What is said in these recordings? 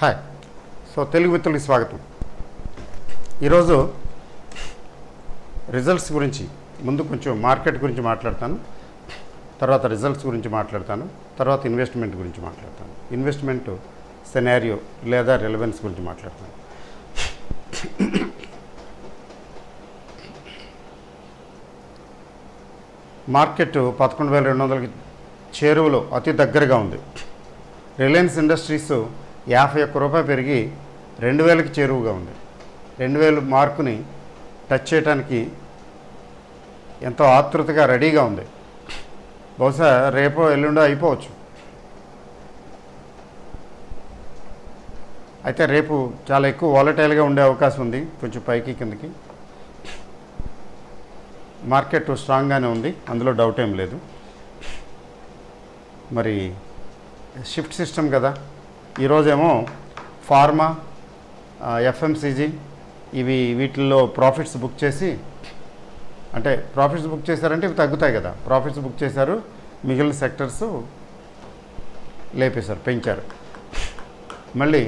Hi. So Telugu మిత్రులకి స్వాగతం. ఈరోజు రిజల్ట్స్ గురించి ముందు కొంచెం మార్కెట్ గురించి మాట్లాడతాను, తర్వాత రిజల్ట్స్ గురించి మాట్లాడతాను, తర్వాత ఇన్వెస్ట్మెంట్ గురించి మాట్లాడతాను. ఇన్వెస్ట్మెంట్ సెనారియో లేదా రిలవెన్స్ గురించి మాట్లాడతాను. మార్కెట్ 11,200కి చేరువలో అతి దగ్గరగా ఉంది. రిలయన్స్ ఇండస్ట్రీస్ 51 రూపాయలు పెరిగి 2,000కి చేరువగా ఉంది. 2,000 మార్కుని టచ్ చేయడానికి ఎంతో ఆతృతగా రెడీగా ఉంది. బహుశా రేపో ఎల్లుండో అయిపోవచ్చు. అయితే రేపు చాలా ఎక్కువ వాలటైల్గా ఉండే అవకాశం ఉంది, కొంచెం పైకి కిందకి. మార్కెట్ స్ట్రాంగ్గానే ఉంది, అందులో డౌట్ ఏం లేదు. మరి షిఫ్ట్ సిస్టమ్ కదా, ఈరోజేమో ఫార్మా, ఎఫ్ఎంసీజీ వీటిల్లో ప్రాఫిట్స్ బుక్ చేసి, అంటే ప్రాఫిట్స్ బుక్ చేశారంటే ఇవి తగ్గుతాయి కదా, ప్రాఫిట్స్ బుక్ చేశారు, మిగిలిన సెక్టర్స్ లేపేశారు, పెంచారు. మళ్ళీ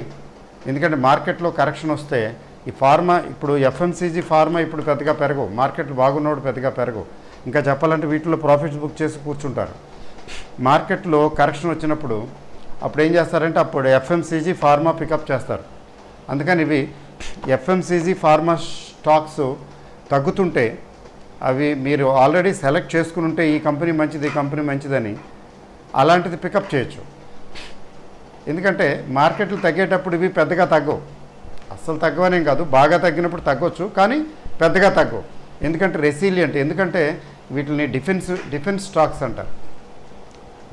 ఎందుకంటే మార్కెట్లో కరెక్షన్ వస్తే ఈ ఫార్మా ఇప్పుడు ఎఫ్ఎంసీజీ ఫార్మా ఇప్పుడు పెద్దగా పెరగవు, మార్కెట్లు బాగున్నప్పుడు పెద్దగా పెరగవు. ఇంకా చెప్పాలంటే వీటిలో ప్రాఫిట్స్ బుక్ చేసి కూర్చుంటారు. మార్కెట్లో కరెక్షన్ వచ్చినప్పుడు అప్పుడు ఏం చేస్తారంటే అప్పుడు ఎఫ్ఎంసీజీ ఫార్మా పికప్ చేస్తారు. అందుకని ఇవి ఎఫ్ఎంసీజీ ఫార్మా స్టాక్స్ తగ్గుతుంటే అవి మీరు ఆల్రెడీ సెలెక్ట్ చేసుకుని ఉంటే ఈ కంపెనీ మంచిది, ఈ కంపెనీ మంచిదని అలాంటిది పికప్ చేయొచ్చు. ఎందుకంటే మార్కెట్లు తగ్గేటప్పుడు ఇవి పెద్దగా తగ్గవు, అస్సలు తగ్గవనేం కాదు, బాగా తగ్గినప్పుడు తగ్గవచ్చు కానీ పెద్దగా తగ్గవు. ఎందుకంటే రెసిలియంట్, ఎందుకంటే వీటిని డిఫెన్స్ స్టాక్స్ అంటారు,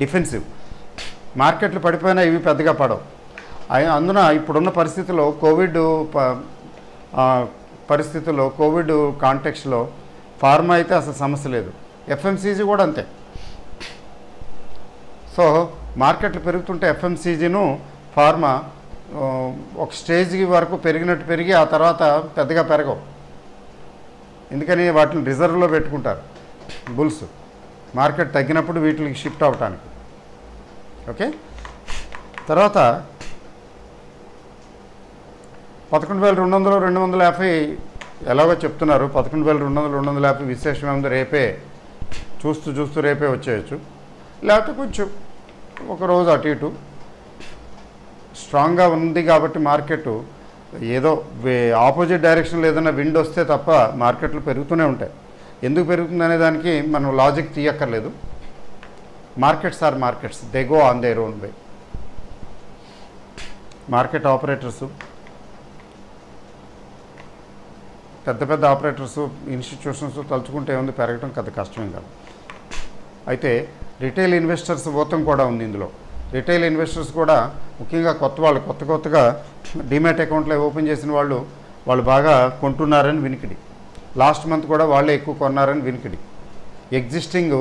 డిఫెన్సివ్. మార్కెట్లు పడిపోయినా ఇవి పెద్దగా పడవు. అందున ఇప్పుడున్న పరిస్థితుల్లో కోవిడ్ కాంటెక్స్లో ఫార్మా అయితే అసలు సమస్య లేదు, ఎఫ్ఎంసీజీ కూడా అంతే. సో మార్కెట్లు పెరుగుతుంటే ఎఫ్ఎంసీజీను ఫార్మా ఒక స్టేజ్ వరకు పెరిగినట్టు పెరిగి ఆ తర్వాత పెద్దగా పెరగవు. ఎందుకని వాటిని రిజర్వ్లో పెట్టుకుంటారు బుల్స్, మార్కెట్ తగ్గినప్పుడు వీటికి షిఫ్ట్ అవటానికి. ఓకే, తర్వాత 11,200, 250 ఎలాగో చెప్తున్నారు. 11,200, 250 విశేషం ఏముంది, రేపే చూస్తూ రేపే వచ్చేయచ్చు, లేకపోతే కొంచెం ఒకరోజు అటు ఇటు. స్ట్రాంగ్గా ఉంది కాబట్టి మార్కెట్ ఏదో ఆపోజిట్ డైరెక్షన్లో ఏదైనా విండ్ వస్తే తప్ప మార్కెట్లు పెరుగుతూనే ఉంటాయి. ఎందుకు పెరుగుతుంది అనే దానికి మనం లాజిక్ తీయక్కర్లేదు. Markets are markets, they go on their own way. Market operators, పెద్ద ఆపరేటర్సు, ఇన్స్టిట్యూషన్స్ తలుచుకుంటే ఉంది, పెరగడం పెద్ద కష్టమేం కాదు. అయితే రిటైల్ ఇన్వెస్టర్స్ పోతం కూడా ఉంది ఇందులో. రిటైల్ ఇన్వెస్టర్స్ కూడా ముఖ్యంగా కొత్తగా డిమాట్ అకౌంట్లో ఓపెన్ చేసిన వాళ్ళు బాగా కొంటున్నారని వినికిడి. లాస్ట్ మంత్ కూడా వాళ్ళే ఎక్కువ కొన్నారని వినికిడి. ఎగ్జిస్టింగ్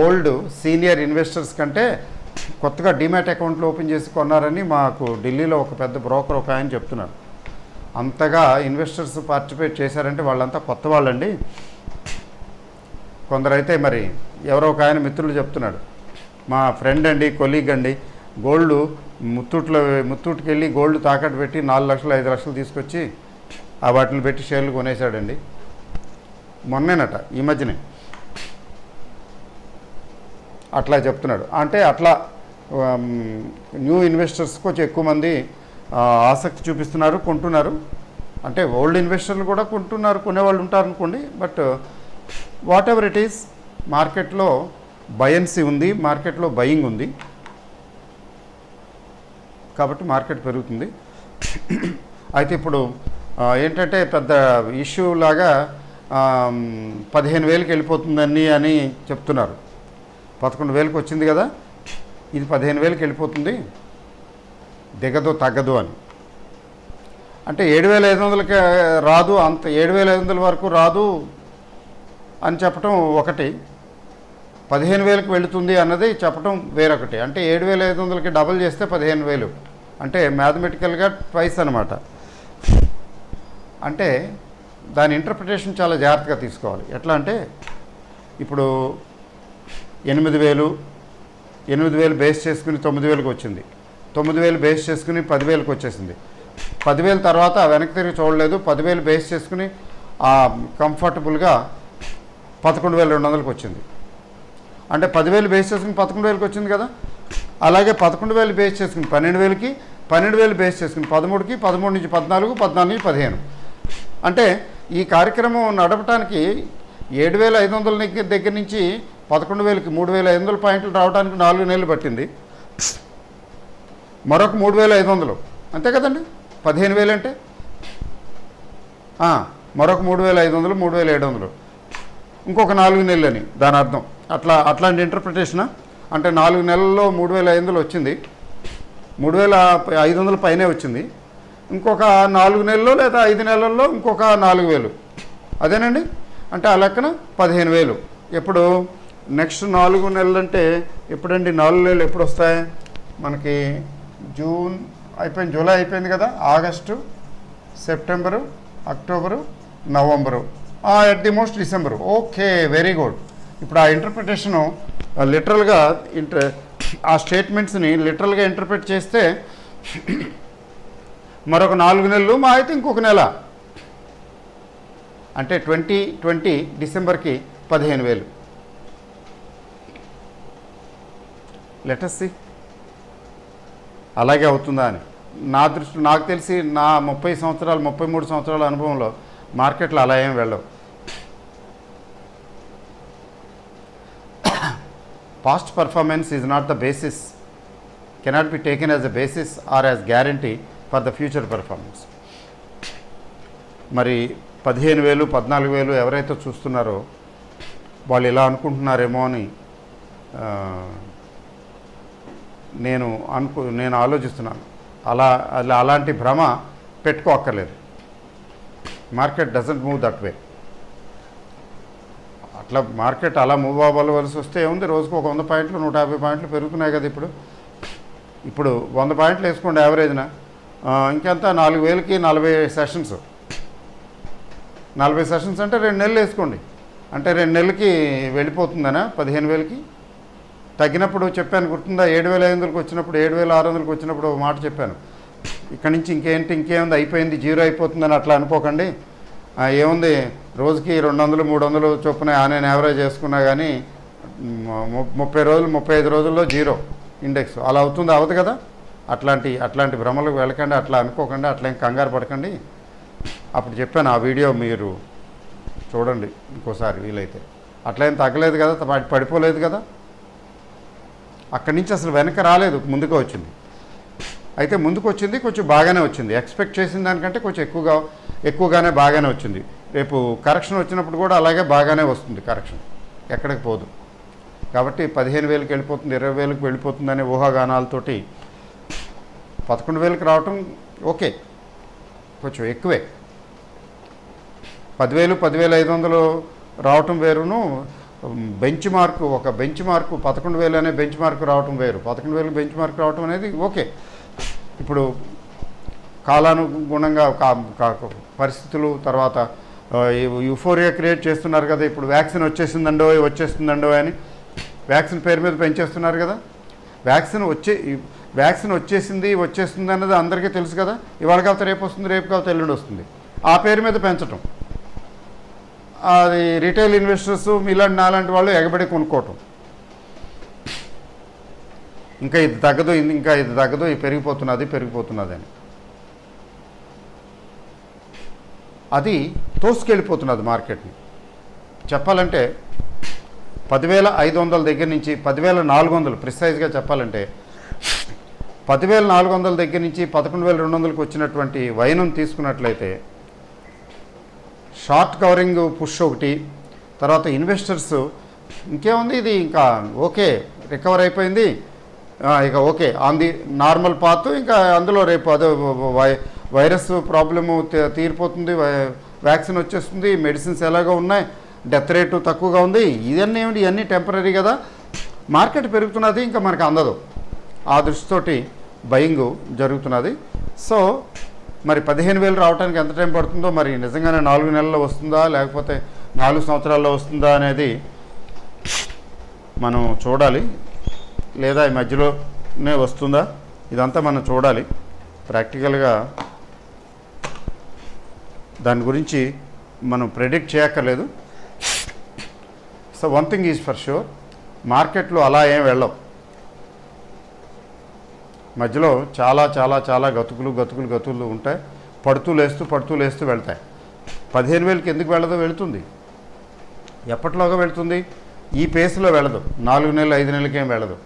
ఓల్డ్ సీనియర్ ఇన్వెస్టర్స్ కంటే కొత్తగా డిమాట్ అకౌంట్లు ఓపెన్ చేసి కొన్నారని మాకు ఢిల్లీలో ఒక పెద్ద బ్రోకర్ ఒక ఆయన చెప్తున్నారు. అంతగా ఇన్వెస్టర్స్ పార్టిసిపేట్ చేశారంటే వాళ్ళంతా కొత్త వాళ్ళండి. కొందరైతే మరి ఎవరో ఒక ఆయన మిత్రులు చెప్తున్నాడు, మా ఫ్రెండ్ అండి, కొలీగ్ అండి, గోల్డ్ ముత్తూట్కి వెళ్ళి గోల్డ్ తాకట్టు పెట్టి 4 లక్షలు 5 లక్షలు తీసుకొచ్చి ఆ వాటిని పెట్టి షేర్లు కొనేశాడండి. మొన్నేనట, ఈ మధ్యనే అట్లా చెప్తున్నాడు. అంటే అట్లా న్యూ ఇన్వెస్టర్స్ కొంచెం ఎక్కువ మంది ఆసక్తి చూపిస్తున్నారు, కొంటున్నారు. అంటే ఓల్డ్ ఇన్వెస్టర్లు కూడా కొంటున్నారు, కొనేవాళ్ళు ఉంటారు అనుకోండి. But whatever it is, మార్కెట్లో బయన్సీ ఉంది, మార్కెట్లో బయింగ్ ఉంది కాబట్టి మార్కెట్ పెరుగుతుంది. అయితే ఇప్పుడు ఏంటంటే పెద్ద ఇష్యూ లాగా 15,000కి వెళ్ళిపోతుందని అని చెప్తున్నారు. 11,000కి వచ్చింది కదా, ఇది 15,000కి వెళ్ళిపోతుంది, దిగదు తగ్గదు అని. అంటే 7,500కి రాదు, అంత 7,500 వరకు రాదు అని చెప్పటం ఒకటి, 15,000కి వెళుతుంది అన్నది చెప్పటం వేరొకటి. అంటే 7,500కి డబుల్ చేస్తే 15,000, అంటే మ్యాథమెటికల్గా ట్వైస్ అనమాట. అంటే దాని ఇంటర్ప్రిటేషన్ చాలా జాగ్రత్తగా తీసుకోవాలి. ఎట్లా అంటే ఇప్పుడు 8,000 బేస్ చేసుకుని 9,000కి వచ్చింది. 9,000 బేస్ చేసుకుని 10,000కి వచ్చేసింది. 10,000 తర్వాత వెనక్కి తిరిగి చూడలేదు. 10,000 బేస్ చేసుకుని కంఫర్టబుల్గా 11,200కి వచ్చింది. అంటే 10,000 బేస్ చేసుకుని 11,000కి వచ్చింది కదా. అలాగే 11,000 బేస్ చేసుకుని 12,000కి, 12,000 బేస్ చేసుకుని 13కి, 13 నుంచి 14, 14 నుంచి 15. అంటే ఈ కార్యక్రమం నడపడానికి 7,500 దగ్గర నుంచి 11,000కి 3,500 పాయింట్లు రావడానికి 4 నెలలు పట్టింది. మరొక 3,500 అంతే కదండి. 15,000 అంటే మరొక 3,500, 3,700, ఇంకొక 4 నెలలని దాని అర్థం. అట్లాంటి ఇంటర్ప్రిటేషనా? అంటే 4 నెలల్లో 3,500 వచ్చింది, 3,500 పైనే వచ్చింది. ఇంకొక 4 నెలల్లో లేదా 5 నెలల్లో ఇంకొక 4,000, అదేనండి. అంటే ఆ లెక్కన 15,000. ఎప్పుడు నెక్స్ట్ 4 నెలలు అంటే ఎప్పుడండి? 4 నెలలు ఎప్పుడు వస్తాయి మనకి? జూన్ అయిపోయింది, జూలై అయిపోయింది కదా, August, September, October, November, at the most December. Okay, very good. ఇప్పుడు ఆ ఇంటర్ప్రిటేషను లిటరల్గా ఆ స్టేట్మెంట్స్ని లిటరల్గా ఇంటర్ప్రిట్ చేస్తే మరొక 4 నెలలు, మా అయితే ఇంకొక నెల, అంటే 2020 డిసెంబర్కి 15,000. లెట్ us see అలాగే అవుతుందా అని. నాకు తెలిసి నా 30 సంవత్సరాలు 33 సంవత్సరాల అనుభవంలో మార్కెట్లు అలా ఏం వెళ్ళవు. Past performance is not the basis, cannot be taken as a basis or as guarantee for the future performance. మరి 15,000, 14,000 ఎవరైతే చూస్తున్నారో వాళ్ళు ఇలా అనుకుంటున్నారేమో అని నేను ఆలోచిస్తున్నాను. అలాంటి భ్రమ పెట్టుకోక్కర్లేదు. Market doesn't move that way. అట్లా మార్కెట్ అలా మూవ్ అవ్వవలసి వస్తే ఏముంది, రోజుకు ఒక 100 పాయింట్లు 150 పాయింట్లు పెరుగుతున్నాయి కదా. ఇప్పుడు 100 పాయింట్లు వేసుకోండి యావరేజ్న, ఇంకెంత 4,000కి 40 సెషన్స్. 40 సెషన్స్ అంటే 2 నెలలు వేసుకోండి. అంటే 2 నెలలకి వెళ్ళిపోతుందనా 15,000కి? తగ్గినప్పుడు చెప్పాను, గుర్తుందా? 7,500కి వచ్చినప్పుడు, 7,600కి వచ్చినప్పుడు ఒక మాట చెప్పాను. ఇక్కడి నుంచి ఇంకేముంది, అయిపోయింది, జీరో అయిపోతుందని అట్లా అనుకోకండి. ఏముంది, రోజుకి 200, 300 చొప్పున నేను యావరేజ్ చేసుకున్నా కానీ 30 రోజులు 35 రోజుల్లో జీరో ఇండెక్స్ అలా అవుతుంది, అవ్వదు కదా. అట్లాంటి భ్రమలకు వెళ్ళకండి, అట్లా అనుకోకండి, అట్లా ఏం కంగారు పడకండి. అప్పుడు చెప్పాను, ఆ వీడియో మీరు చూడండి ఇంకోసారి వీలైతే. అట్లా ఏం తగ్గలేదు కదా, పడిపోలేదు కదా. అక్కడి నుంచి అసలు వెనక రాలేదు, ముందుకు వచ్చింది. అయితే ముందుకు వచ్చింది, కొంచెం బాగానే వచ్చింది. ఎక్స్పెక్ట్ చేసిన దానికంటే కొంచెం ఎక్కువగానే బాగానే వచ్చింది. రేపు కరెక్షన్ వచ్చినప్పుడు కూడా అలాగే బాగానే వస్తుంది. కరెక్షన్ ఎక్కడికి పోదు. కాబట్టి 15,000కి వెళ్ళిపోతుంది, 20,000కి వెళ్ళిపోతుంది అనే ఊహాగానాలతోటి 11,000కి రావటం ఓకే, కొంచెం ఎక్కువే. 10,000, 10,500 రావటం వేరును, బెంచ్ మార్కు 11,000 అనే బెంచ్ మార్కు రావటం వేరు. 11,000 బెంచ్ మార్క్ రావటం అనేది ఓకే. ఇప్పుడు కాలానుగుణంగా పరిస్థితులు, తర్వాత యూఫోరియా క్రియేట్ చేస్తున్నారు కదా. ఇప్పుడు వ్యాక్సిన్ వచ్చేస్తుందండో అని వ్యాక్సిన్ పేరు మీద పెంచేస్తున్నారు కదా. వ్యాక్సిన్ వచ్చేస్తుంది అన్నది అందరికీ తెలుసు కదా. ఇవాళ కాకపోతే రేపు వస్తుంది, రేపు కాకపోతే ఎల్లుండి వస్తుంది. ఆ పేరు మీద పెంచటం, అది రిటైల్ ఇన్వెస్టర్స్ మీలాంటి నాలాంటి వాళ్ళు ఎగబడి కొనుక్కోవటం. ఇంకా ఇది తగ్గదు, ఇది పెరిగిపోతున్నది అని అది తోసుకెళ్ళిపోతున్నది మార్కెట్ని. చెప్పాలంటే 10,500 దగ్గర నుంచి 10,400, ప్రిసైజ్గా చెప్పాలంటే 10,400 దగ్గర నుంచి 11,200కి వచ్చినటువంటి వైనం తీసుకున్నట్లయితే షార్ట్ కవరింగ్ పుష్ ఒకటి, తర్వాత ఇన్వెస్టర్స్ ఇంకేముంది, ఇది ఇంకా ఓకే, రికవర్ అయిపోయింది, ఇక okay on the normal path. ఇంకా అందులో రేపు అదే వైరస్ ప్రాబ్లము తీరిపోతుంది, వ్యాక్సిన్ వచ్చేస్తుంది, మెడిసిన్స్ ఎలాగో ఉన్నాయి, డెత్ రేటు తక్కువగా ఉంది. ఇవన్నీ టెంపరీ కదా. మార్కెట్ పెరుగుతున్నది, ఇంకా మనకు అందదు. ఆ దృష్టితోటి బయింగ్ జరుగుతున్నది. సో మరి 15,000 రావడానికి ఎంత టైం పడుతుందో, మరి నిజంగానే 4 నెలల్లో వస్తుందా లేకపోతే 4 సంవత్సరాల్లో వస్తుందా అనేది మనం చూడాలి. లేదా ఈ మధ్యలోనే వస్తుందా ఇదంతా మనం చూడాలి ప్రాక్టికల్గా. దాని గురించి మనం ప్రెడిక్ట్ చేయక్కర్లేదు. So one thing is for sure, మార్కెట్లు అలా ఏం వెళ్ళవు. మధ్యలో చాలా చాలా చాలా గతుకులు ఉంటాయి. పడుతూ లేస్తూ వెళ్తాయి. 15,000కి ఎందుకు వెళ్ళదో వెళుతుంది. ఎప్పటిలోగా వెళుతుంది, ఈ పేస్లో వెళ్ళదు. 4 నెలలు 5 నెలలకి ఏం వెళ్ళదు.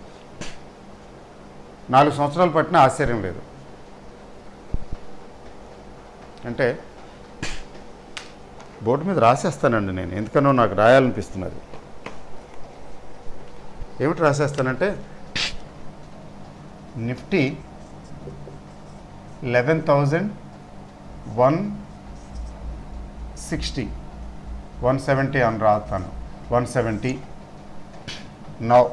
4 సంవత్సరాలు పట్టినా ఆశ్చర్యం లేదు. అంటే బోర్డు మీద రాసేస్తానండి నేను, ఎందుకనో నాకు రాయాలనిపిస్తున్నది. ఏమిటి రాసేస్తానంటే, నిఫ్టీ 11,160 170 అని రాస్తాను. 170 నౌ.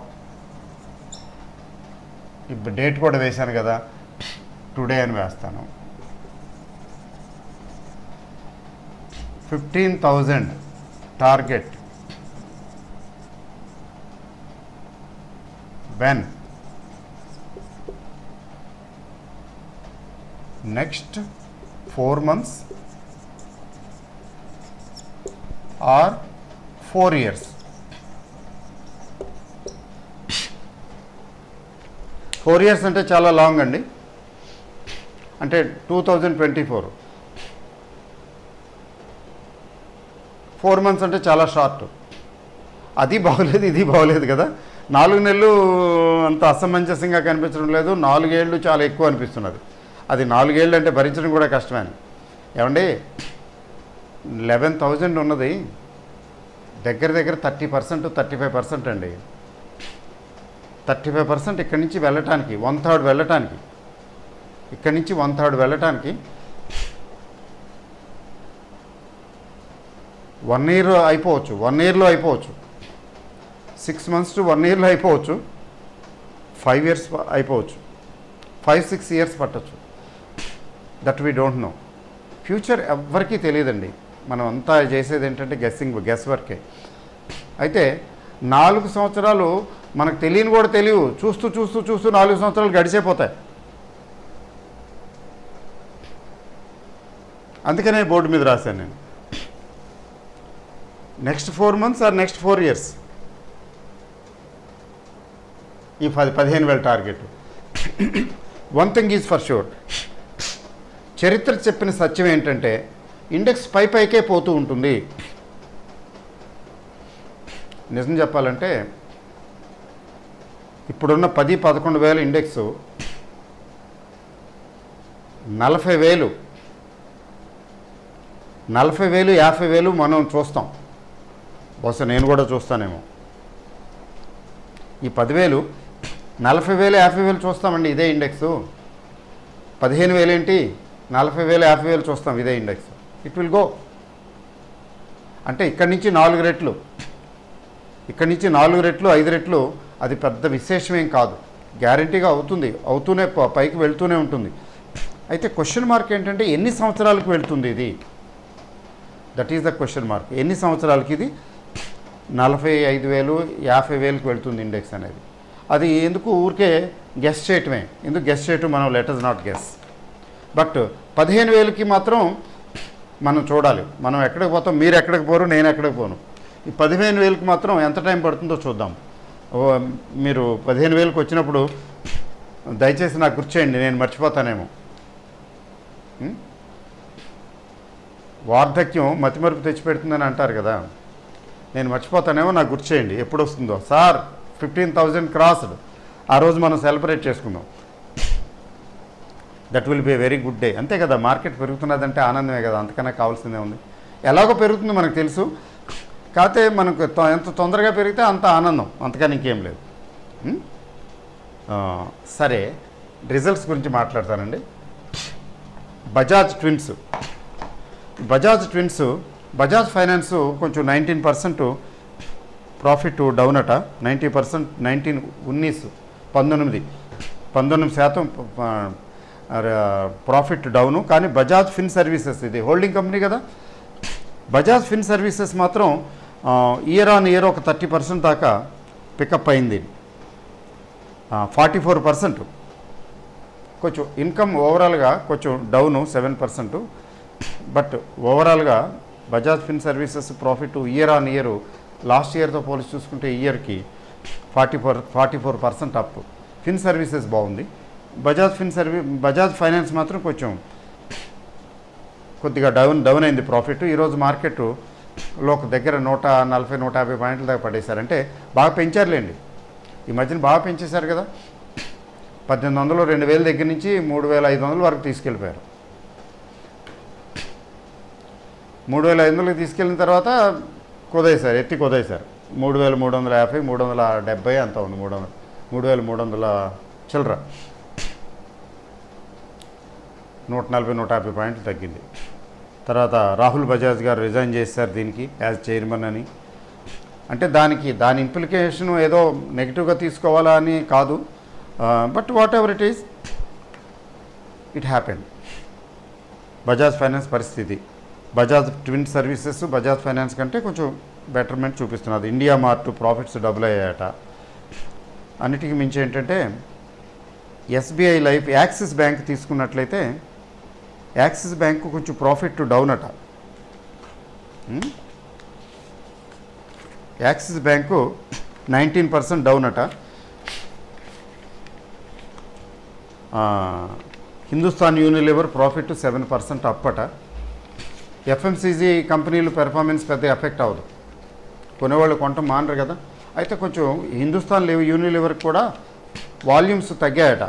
ఇప్పుడు డేట్ కూడా వేశాను కదా, టుడే అని వేస్తాను. 15,000 target when next 4 months or 4 years. 4 years అంటే చాలా లాంగ్ అండి. అంటే 2024. 4 months అంటే చాలా షార్ట్. అది బాగోలేదు, ఇది బాగోలేదు కదా. 4 నెలలు అంత అసమంజసంగా కనిపించడం లేదు. 4 ఏళ్ళు చాలా ఎక్కువ అనిపిస్తున్నది. అది 4 ఏళ్ళు అంటే భరించడం కూడా కష్టమే. ఏమండి, 11,000 ఉన్నది దగ్గర 30% 35% అండి. 35% ఇక్కడి నుంచి వెళ్ళటానికి, 1/3 వెళ్ళటానికి, ఇక్కడి నుంచి 1/3 వెళ్ళటానికి 1 year అయిపోవచ్చు, 1 yearలో అయిపోవచ్చు, 6 months to 1 yearలో అయిపోవచ్చు, 5 years అయిపోవచ్చు, 5-6 years పట్టచ్చు. That we don't know. Future ఎవ్వరికీ తెలియదండి. మనం అంతా చేసేది ఏంటంటే గెస్ వర్కే. అయితే 4 సంవత్సరాలు మనకు తెలియని కూడా తెలియవు. చూస్తూ 4 సంవత్సరాలు గడిచిపోతాయి. అందుకనే బోర్డు మీద రాశాను నేను, next 4 months or next 4 years. ఈ 15,000 target. One thing is for sure, చరిత్ర చెప్పిన సత్యం ఏంటంటే ఇండెక్స్ పైకే పోతూ ఉంటుంది. నిజం చెప్పాలంటే ఇప్పుడున్న 10-11 వేల ఇండెక్స్ 40,000 50,000 మనం చూస్తాం. బహుశా నేను కూడా చూస్తానేమో. ఈ 10,000 40,000 50,000 చూస్తామండి, ఇదే ఇండెక్స్. 15,000 ఏంటి, 40,000 50,000 చూస్తాం, ఇదే ఇండెక్స్. It will go. అంటే ఇక్కడి నుంచి 4 రెట్లు, ఇక్కడి నుంచి 4 రెట్లు 5 రెట్లు, అది పెద్ద విశేషమేం కాదు. గ్యారంటీగా అవుతూనే పైకి వెళ్తూనే ఉంటుంది. అయితే క్వశ్చన్ మార్క్ ఏంటంటే ఎన్ని సంవత్సరాలకు వెళ్తుంది ఇది. That is the question mark. ఎన్ని సంవత్సరాలకి ఇది 45,000 50,000కి వెళ్తుంది ఇండెక్స్ అనేది. అది ఎందుకు ఊరికే గెస్ చేయటమే. ఎందుకు గెస్ చేయటం, మనం let us not guess. But 15,000కి మాత్రం మనం చూడాలి. మనం ఎక్కడికి పోతాం, మీరు ఎక్కడికి పోరు, నేను ఎక్కడికి పోను. ఈ 15,000కి మాత్రం ఎంత టైం పడుతుందో చూద్దాం. మీరు 15,000కి వచ్చినప్పుడు దయచేసి నాకు గుర్చేయండి, నేను మర్చిపోతానేమో. వార్ధక్యం మతిమరుపు తెచ్చిపెడుతుందని అంటారు కదా, నేను మర్చిపోతానేమో, నాకు గుర్చేయండి ఎప్పుడు వస్తుందో. సార్ 15,000 క్రాస్డ్, ఆ రోజు మనం సెలబ్రేట్ చేసుకుందాం. That will be a very good day. అంతే కదా, మార్కెట్ పెరుగుతున్నదంటే ఆనందమే కదా, అంతకన్నా కావాల్సిందే ఉంది. ఎలాగో పెరుగుతుంది మనకు తెలుసు, కాకపోతే మనకు ఎంత తొందరగా పెరిగితే అంత ఆనందం, అంతకని ఇంకేం లేదు. సరే, రిజల్ట్స్ గురించి మాట్లాడతానండి. బజాజ్ బజాజ్ ఫైనాన్స్ కొంచెం 19% ప్రాఫిట్ డౌన్ అట. 90% 19% ప్రాఫిట్ డౌను. కానీ బజాజ్ ఫిన్ సర్వీసెస్, ఇది హోల్డింగ్ కంపెనీ కదా, బజాజ్ ఫిన్ సర్వీసెస్ మాత్రం ఇయర్ ఆన్ ఇయర్ ఒక 30% దాకా పికప్ అయింది. 44% కొంచెం ఇన్కమ్ ఓవరాల్గా కొంచెం డౌను 7%. బట్ ఓవరాల్గా Bajaj fin services profit year on year last ఇయర్తో పోల్చి చూసుకుంటే ఇయర్కి 44% అప్. ఫిన్ సర్వీసెస్ బాగుంది. బజాజ్ ఫైనాన్స్ మాత్రం కొంచెం కొద్దిగా డౌన్ అయింది ప్రాఫిట్. ఈరోజు మార్కెట్ లో దగ్గర 140-150 పాయింట్ల దాకా పడేశారంటే బాగా పెంచారులేండి. ఈ మధ్యన బాగా పెంచేశారు కదా. 1800 2000 దగ్గర నుంచి 3500 వరకు తీసుకెళ్ళిపోయారు. 3500కి తీసుకెళ్ళిన తర్వాత ఎత్తి కొదేశారు. 3350 370 అంత ఉంది. 3300 చిల్లర 140-150 పాయింట్లు తగ్గింది. తర్వాత రాహుల్ బజాజ్ గారు రిజైన్ చేశారు దీనికి యాజ్ చైర్మన్ అని. అంటే దాని ఇంప్లికేషన్ ఏదో నెగిటివ్గా తీసుకోవాలా అని కాదు. But whatever it is, it happened. Bajaj finance పరిస్థితి, Bajaj twin services Bajaj finance కంటే కొంచెం బెటర్మెంట్ చూపిస్తున్నది. ఇండియా మార్ట్ ప్రాఫిట్స్ డబుల్ అయ్యాయట. అన్నిటికీ మించి ఏంటంటే ఎస్బీఐ లైఫ్, యాక్సిస్ బ్యాంక్ తీసుకున్నట్లయితే యాక్సిస్ బ్యాంకు కొంచెం ప్రాఫిట్ డౌన్ అట. యాక్సిస్ బ్యాంకు 19% డౌన్ అట. హిందుస్థాన్ యూనిలివర్ ప్రాఫిట్ 7% అప్ అట. ఎఫ్ఎంసీజీ కంపెనీలు పెర్ఫార్మెన్స్ పెద్ద ఎఫెక్ట్ అవ్వదు, కొనేవాళ్ళు కొనటం మానరు కదా. అయితే కొంచెం హిందుస్థాన్ యూనిలివర్ కూడా వాల్యూమ్స్ తగ్గాయట.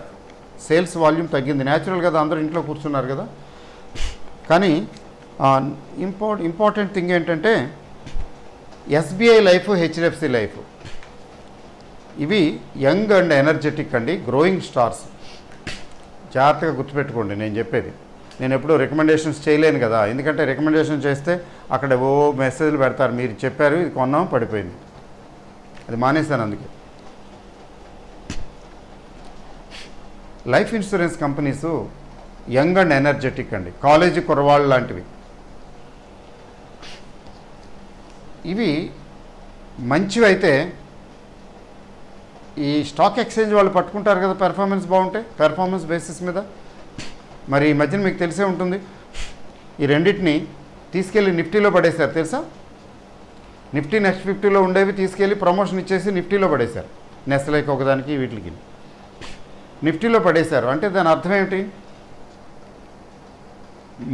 సేల్స్ వాల్యూమ్ తగ్గింది. న్యాచురల్ కదా, అందరూ ఇంట్లో కూర్చున్నారు కదా. కానీ ఇంపార్టెంట్ థింగ్ ఏంటంటే ఎస్బీఐ లైఫ్, హెచ్డిఎఫ్సి లైఫ్ ఇవి యంగ్ అండ్ ఎనర్జెటిక్ అండి, గ్రోయింగ్ స్టార్స్. జాగ్రత్తగా గుర్తుపెట్టుకోండి నేను చెప్పేది. నేను ఎప్పుడూ రికమెండేషన్స్ చేయలేను కదా, ఎందుకంటే రికమెండేషన్ చేస్తే అక్కడ మెసేజ్లు పెడతారు, మీరు చెప్పారు ఇది కొన్నాం పడిపోయింది, అది మానేశాను. అందుకే life insurance companies young and energetic అండి, కాలేజీ కుర్రవాళ్ళు లాంటివి. ఇవి మంచివి అయితే ఈ స్టాక్ ఎక్స్చేంజ్ వాళ్ళు పట్టుకుంటారు కదా, పెర్ఫార్మెన్స్ బాగుంటాయి పెర్ఫార్మెన్స్ బేసిస్ మీద. మరి ఈ మధ్యన మీకు తెలిసే ఉంటుంది, ఈ రెండింటిని తీసుకెళ్ళి నిఫ్టీలో పడేశారు తెలుసా. నిఫ్టీ నెక్స్ట్ 50లో ఉండేవి తీసుకెళ్ళి ప్రమోషన్ ఇచ్చేసి నిఫ్టీలో పడేశారు. నెస్లేకి ఒకదానికి వీటికి నిఫ్టీలో పడేశారు. అంటే దాని అర్థం ఏమిటి,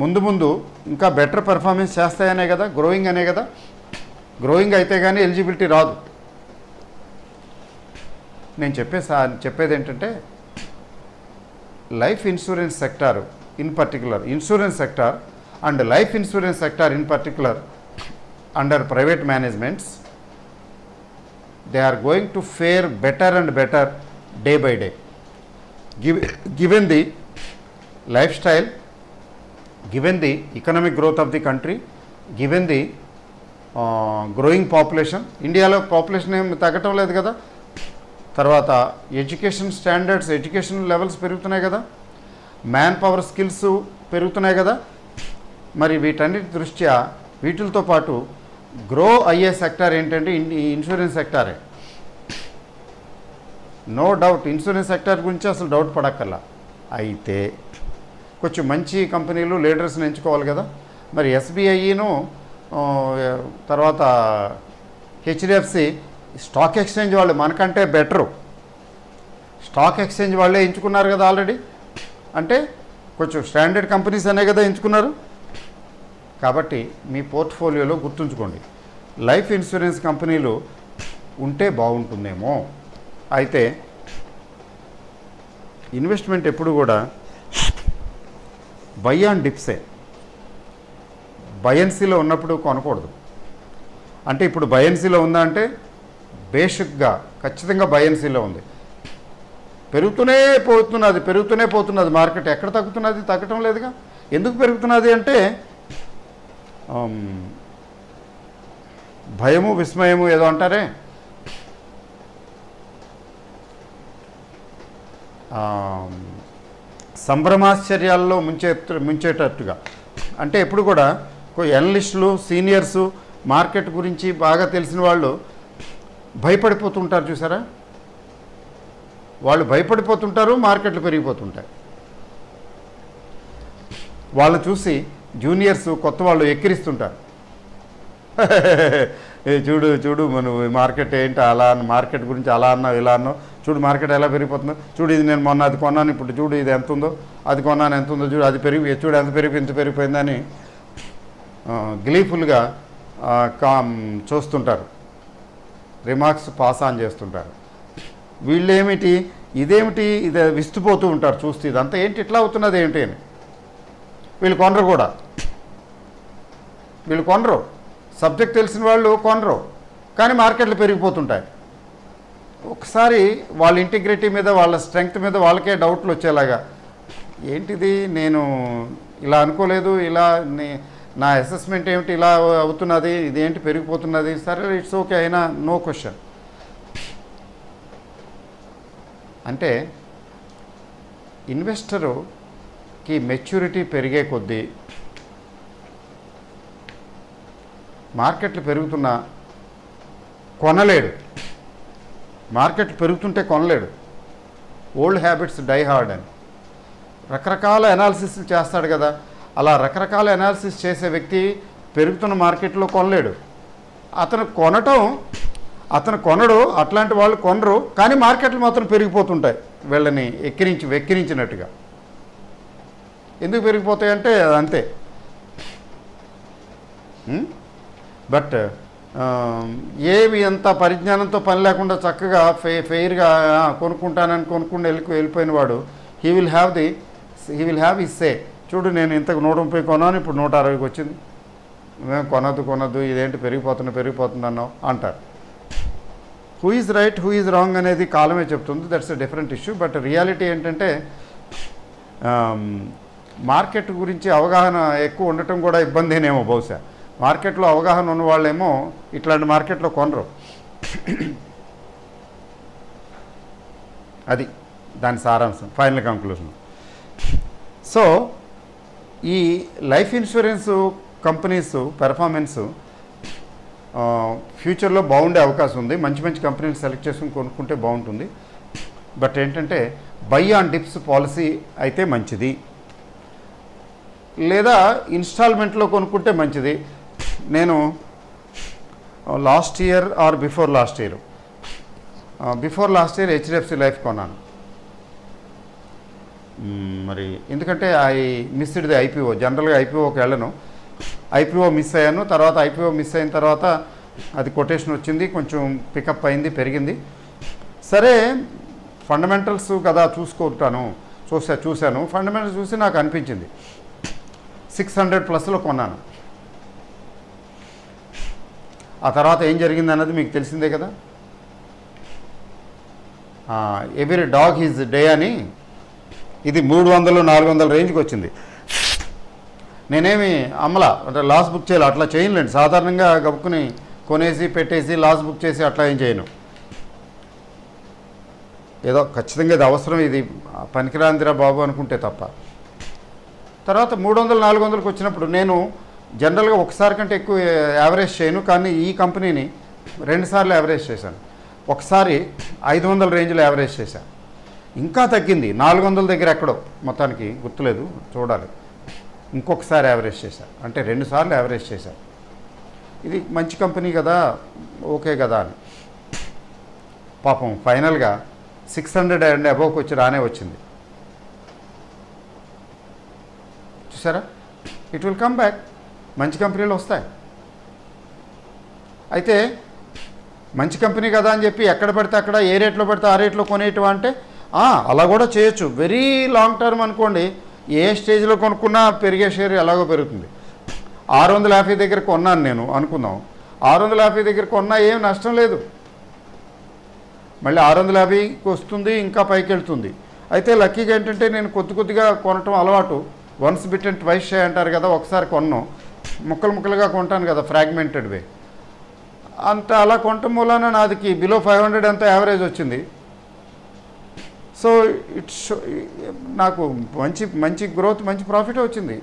ముందు ఇంకా బెటర్ పెర్ఫార్మెన్స్ చేస్తాయనే కదా, గ్రోయింగ్ అనే కదా. గ్రోయింగ్ అయితే కానీ ఎలిజిబిలిటీ రాదు. నేను చెప్పేది ఏంటంటే life insurance sector in particular, insurance sector and life insurance sector in particular under private managements, they are going to fare better and better day by day, given the lifestyle, given the economic growth of the country, given the growing population. ఇండియాలో population ఏం తగ్గటం లేదు కదా. తర్వాత education standards, education levels పెరుగుతున్నాయి కదా, man power skills పెరుగుతున్నాయి కదా. మరి వీటన్నిటి దృష్ట్యా వీటితో పాటు గ్రో అయ్యే సెక్టార్ ఏంటంటే ఇన్సూరెన్స్ సెక్టారే. నో డౌట్ ఇన్సూరెన్స్ సెక్టార్ గురించి అసలు డౌట్ పడక్కర్లా. అయితే కొంచెం మంచి కంపెనీలు లీడర్స్ని ఎంచుకోవాలి కదా. మరి ఎస్బీఐను తర్వాత హెచ్డిఎఫ్సి స్టాక్ ఎక్స్చేంజ్ వాళ్ళు మనకంటే బెటరు, స్టాక్ ఎక్స్చేంజ్ వాళ్ళే ఎంచుకున్నారు కదా ఆల్రెడీ. అంటే కొంచెం స్టాండర్డ్ కంపెనీస్ అనే కదా ఎంచుకున్నారు. కాబట్టి మీ పోర్ట్ఫోలియోలో గుర్తుంచుకోండి, లైఫ్ ఇన్సూరెన్స్ కంపెనీలు ఉంటే బాగుంటుందేమో. అయితే ఇన్వెస్ట్మెంట్ ఎప్పుడు కూడా బై ఆన్ డిప్సే, బయన్సీలో ఉన్నప్పుడు కొనకూడదు. అంటే ఇప్పుడు బయన్సీలో ఉందా అంటే బేసిక్గా ఖచ్చితంగా బయన్సీలో ఉంది. పెరుగుతూనే పోతున్నది మార్కెట్. ఎక్కడ తగ్గుతున్నది? తగ్గటం లేదుగా. ఎందుకు పెరుగుతున్నది అంటే భయము విస్మయము ఏదో అంటారే, సంభ్రమాశ్చర్యాల్లో ముంచేటట్టుగా. అంటే ఎప్పుడు కూడా ఎనలిస్టులు, సీనియర్సు, మార్కెట్ గురించి బాగా తెలిసిన వాళ్ళు భయపడిపోతుంటారు చూసారా. వాళ్ళు భయపడిపోతుంటారు, మార్కెట్లు పెరిగిపోతుంటాయి. వాళ్ళని చూసి జూనియర్స్ కొత్త వాళ్ళు ఎక్కిరిస్తుంటారు. చూడు చూడు మనం మార్కెట్ ఏంటి అలా మార్కెట్ గురించి అలా అన్నావు ఇలా అన్నావు, చూడు మార్కెట్ ఎలా పెరిగిపోతుందో చూడు, ఇది నేను మొన్న అది కొన్నాను ఇప్పుడు చూడు ఇది ఎంత ఉందో, అది కొన్నాను ఎంత ఉందో చూడు, అది పెరిగి చూడు ఎంత ఇంత పెరిగిపోయిందని గ్లీఫుల్గా చూస్తుంటారు, రిమార్క్స్ పాస్ ఆన్ చేస్తుంటారు. వీళ్ళేమిటి ఇదేమిటి ఇది విస్తుపోతూ ఉంటారు చూస్తే, ఇదంతా ఏంటి ఇట్లా అవుతున్నది ఏంటి అని. వీళ్ళు కొనరు కూడా, వీళ్ళు కొనరు, సబ్జెక్ట్ తెలిసిన వాళ్ళు కొనరు, కానీ మార్కెట్లు పెరిగిపోతుంటాయి. ఒకసారి వాళ్ళ ఇంటిగ్రిటీ మీద వాళ్ళ స్ట్రెంగ్త్ మీద వాళ్ళకే డౌట్లు వచ్చేలాగా, ఏంటిది నేను ఇలా అనుకోలేదు, ఇలా నా అసెస్మెంట్ ఏమిటి ఇలా అవుతున్నది, ఇదేంటి పెరిగిపోతున్నది, సరే ఇట్స్ ఓకే అయినా నో క్వశ్చన్. అంటే ఇన్వెస్టరుకి మెచ్యూరిటీ పెరిగే కొద్దీ మార్కెట్లు పెరుగుతున్నా కొనలేడు, మార్కెట్లు పెరుగుతుంటే కొనలేడు. ఓల్డ్ హ్యాబిట్స్ డై హార్డ్ అని రకరకాల అనాలిసిస్ చేస్తాడు కదా, అలా రకరకాల అనాలిసిస్ చేసే వ్యక్తి పెరుగుతున్న మార్కెట్లో కొనలేడు. అతను కొనడు, అట్లాంటి వాళ్ళు కొనరు, కానీ మార్కెట్లు మాత్రం పెరిగిపోతుంటాయి వీళ్ళని వెక్కిరించినట్టుగా. ఎందుకు పెరిగిపోతాయంటే అంతే. బట్ ఏవి ఎంత పరిజ్ఞానంతో పని లేకుండా చక్కగా ఫెయిర్గా కొనుక్కుంటానని వెళ్ళిపోయిన వాడు హీ విల్ హ్యావ్ హిస్ సే, చూడు నేను ఇంతకు 130 కొన్నాను ఇప్పుడు 160కి వచ్చింది, మేము కొనద్దు ఇదేంటి పెరిగిపోతుంది అన్నావు అంటారు. Who is right who is wrong అనేది కాలమే చెప్తుంది, that's a different issue. But reality ఏంటంటే మార్కెట్ గురించి అవగాహన ఎక్కువ ఉండటం కూడా ఇబ్బందేనేమో బహుశా. మార్కెట్లో అవగాహన ఉన్న వాళ్ళేమో ఇట్లాంటి మార్కెట్లో కొనరు. అది దాని సారాంశం, ఫైనల్ కంక్లూజన్. సో ఈ లైఫ్ ఇన్సూరెన్స్ కంపెనీస్ పెర్ఫార్మెన్స్ ఫ్యూచర్లో బాగుండే అవకాశం ఉంది. మంచి కంపెనీలు సెలెక్ట్ చేసుకుని కొనుక్కుంటే బాగుంటుంది. బట్ ఏంటంటే బై ఆన్ డిప్స్ పాలసీ అయితే మంచిది, లేదా ఇన్స్టాల్మెంట్లో కొనుక్కుంటే మంచిది. నేను last year are before last year HDFC life కొన్నాను. మరి ఎందుకంటే మిస్డ్ ది ఐపీఓ. జనరల్గా ఐపీఓకి వెళ్ళను, ఐపీఓ మిస్ అయ్యాను. తర్వాత ఐపీఓ మిస్ అయిన తర్వాత అది కొటేషన్ వచ్చింది, కొంచెం పికప్ అయింది, పెరిగింది. సరే ఫండమెంటల్స్ కదా చూశాను. ఫండమెంటల్స్ చూసి నాకు అనిపించింది 600+ కొన్నాను. ఆ తర్వాత ఏం జరిగింది అన్నది మీకు తెలిసిందే కదా. ఎవ్రీ డాగ్ హిజ్ డే అని ఇది 300-400 రేంజ్కి వచ్చింది. నేనేమి అంటే లాస్ బుక్ చేయాలి అట్లా చేయలేండి. సాధారణంగా గబుక్కుని కొనేసి పెట్టేసి లాస్ బుక్ చేసి అట్లా ఏం చేయను. ఏదో ఖచ్చితంగా ఇది అవసరం, ఇది పనికిరాందిరా బాబు అనుకుంటే తప్ప. తర్వాత 300-400కి వచ్చినప్పుడు నేను జనరల్గా ఒకసారి కంటే ఎక్కువ యావరేజ్ చేయను, కానీ ఈ కంపెనీని 2 సార్లు యావరేజ్ చేశాను. ఒకసారి 500 రేంజ్లో యావరేజ్ చేశాను, ఇంకా తగ్గింది 400 దగ్గర ఎక్కడో, మొత్తానికి గుర్తులేదు చూడాలి. ఇంకొకసారి యావరేజ్ చేశాను, అంటే 2 సార్లు యావరేజ్ చేశాను. ఇది మంచి కంపెనీ కదా, ఓకే కదా అని. పాపం ఫైనల్గా 600 అండ్ అబోవ్కి వచ్చి వచ్చింది. చూసారా, ఇట్ విల్ కమ్ బ్యాక్. మంచి కంపెనీలు వస్తాయి. అయితే మంచి కంపెనీ కదా అని చెప్పి ఎక్కడ పడితే అక్కడ ఏ రేట్లో పడితే ఆ రేట్లో కొనేయటం అంటే అలా కూడా చేయొచ్చు. వెరీ లాంగ్ టర్మ్ అనుకోండి, ఏ స్టేజ్లో కొనుక్కున్నా పెరిగే షేర్ ఎలాగో పెరుగుతుంది. 650 దగ్గర కొన్నాను నేను అనుకుందాం, 650 దగ్గర కొన్నా ఏం నష్టం లేదు, మళ్ళీ 650కి వస్తుంది, ఇంకా పైకి వెళ్తుంది. అయితే లక్కీగా ఏంటంటే నేను కొద్దిగా కొనటం అలవాటు. వన్స్ బిట్ అండ్ ట్వైస్ షే అంటారు కదా, ఒకసారి కొన్నాం ముక్కలుగా కొంటాను కదా, ఫ్రాగ్మెంటెడ్ వే. అంత అలా కొనటం మూలాన నాదికి బిలో 500 అంత యావరేజ్ వచ్చింది. సో నాకు మంచి గ్రోత్, మంచి ప్రాఫిట్ వచ్చింది.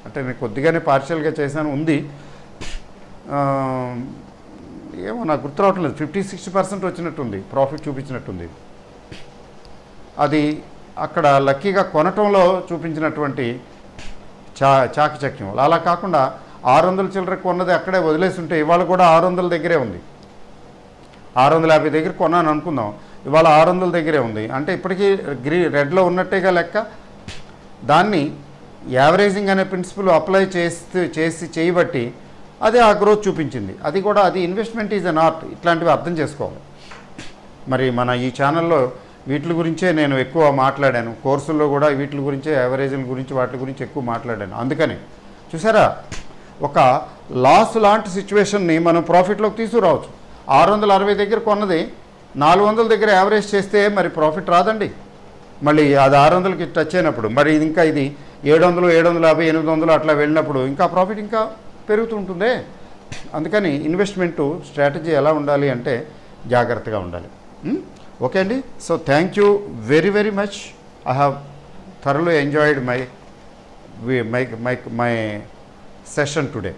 అంటే నేను కొద్దిగానే పార్షియల్గా చేశాను, ఉంది. ఏమో నాకు గుర్తు రావట్లేదు, 50-60% వచ్చినట్టుంది, ప్రాఫిట్ చూపించినట్టుంది. అది అక్కడ లక్కీగా కొనటంలో చూపించినటువంటి చాకచక్యం. అలా కాకుండా 600 చిల్లర కొన్నది అక్కడే వదిలేసి ఉంటే ఇవాళ కూడా 600 దగ్గరే ఉంది. 650 దగ్గర కొన్నాను అనుకుందాం, ఇవాళ 600 దగ్గరే ఉంది అంటే ఇప్పటికీ రెడ్లో ఉన్నట్టేగా లెక్క. దాన్ని యావరేజింగ్ అనే ప్రిన్సిపల్ అప్లై చేయబట్టి అదే ఆ గ్రోత్ చూపించింది. అది కూడా అది ఇన్వెస్ట్మెంట్ ఈజ్ అన్ ఆర్ట్. ఇట్లాంటివి అర్థం చేసుకోవాలి. మరి మన ఈ ఛానల్లో వీటి గురించే నేను ఎక్కువ మాట్లాడాను. కోర్సుల్లో కూడా వీటి గురించే, యావరేజ్ల గురించి, వాటి గురించి ఎక్కువ మాట్లాడాను. అందుకని చూసారా, ఒక లాస్ లాంటి సిచ్యువేషన్ని మనం ప్రాఫిట్లోకి తీసుకురావచ్చు. 660 దగ్గర కొన్నది 400 దగ్గర యావరేజ్ చేస్తే మరి ప్రాఫిట్ రాదండి. మళ్ళీ అది 600కి టచ్ అయినప్పుడు మరి ఇంకా ఇది 700, 750, 800 అట్లా వెళ్ళినప్పుడు ఇంకా ప్రాఫిట్ ఇంకా పెరుగుతుంటుందే. అందుకని ఇన్వెస్ట్మెంటు స్ట్రాటజీ ఎలా ఉండాలి అంటే జాగ్రత్తగా ఉండాలి. ఓకే అండి. So thank you very very much. I have thoroughly enjoyed my session today.